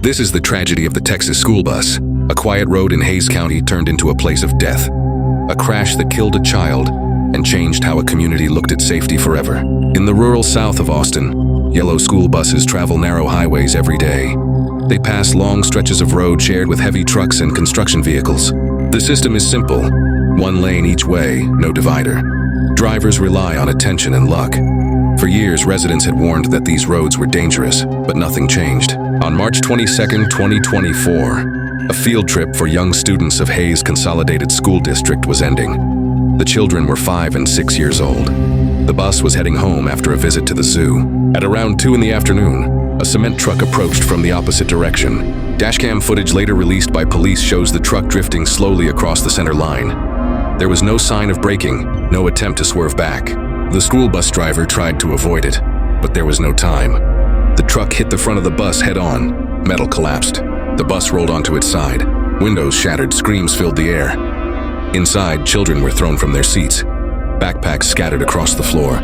This is the tragedy of the Texas school bus. A quiet road in Hays County turned into a place of death. A crash that killed a child and changed how a community looked at safety forever. In the rural south of Austin, yellow school buses travel narrow highways every day. They pass long stretches of road shared with heavy trucks and construction vehicles. The system is simple: one lane each way, no divider. Drivers rely on attention and luck. For years, residents had warned that these roads were dangerous, but nothing changed. On March 22, 2024, a field trip for young students of Hays Consolidated School District was ending. The children were 5 and 6 years old. The bus was heading home after a visit to the zoo. At around 2 in the afternoon, a cement truck approached from the opposite direction. Dashcam footage later released by police shows the truck drifting slowly across the center line. There was no sign of braking, no attempt to swerve back. The school bus driver tried to avoid it, but there was no time. The truck hit the front of the bus head-on. Metal collapsed. The bus rolled onto its side. Windows shattered, screams filled the air. Inside, children were thrown from their seats. Backpacks scattered across the floor.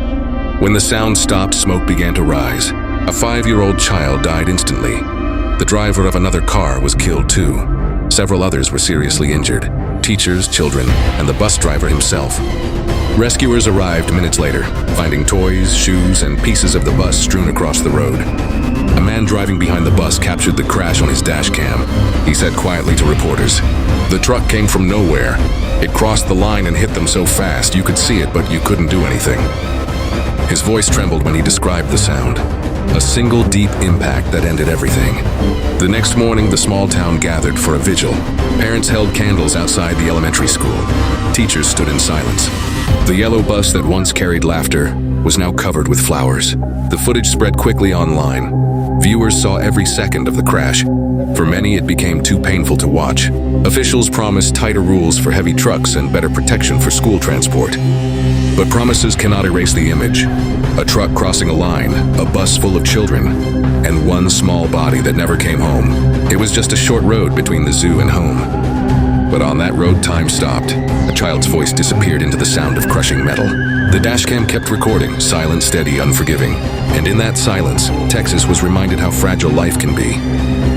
When the sound stopped, smoke began to rise. A 5-year-old child died instantly. The driver of another car was killed too. Several others were seriously injured: teachers, children, and the bus driver himself. Rescuers arrived minutes later, finding toys, shoes, and pieces of the bus strewn across the road. A man driving behind the bus captured the crash on his dash cam. He said quietly to reporters, "The truck came from nowhere. It crossed the line and hit them so fast you could see it, but you couldn't do anything." His voice trembled when he described the sound. A single deep impact that ended everything. The next morning, the small town gathered for a vigil. Parents held candles outside the elementary school. Teachers stood in silence. The yellow bus that once carried laughter was now covered with flowers. The footage spread quickly online. Viewers saw every second of the crash. For many, it became too painful to watch. Officials promised tighter rules for heavy trucks and better protection for school transport. But promises cannot erase the image. A truck crossing a line, a bus full of children, and one small body that never came home. It was just a short road between the zoo and home. But on that road, time stopped. A child's voice disappeared into the sound of crushing metal. The dashcam kept recording, silent, steady, unforgiving. And in that silence, Texas was reminded how fragile life can be.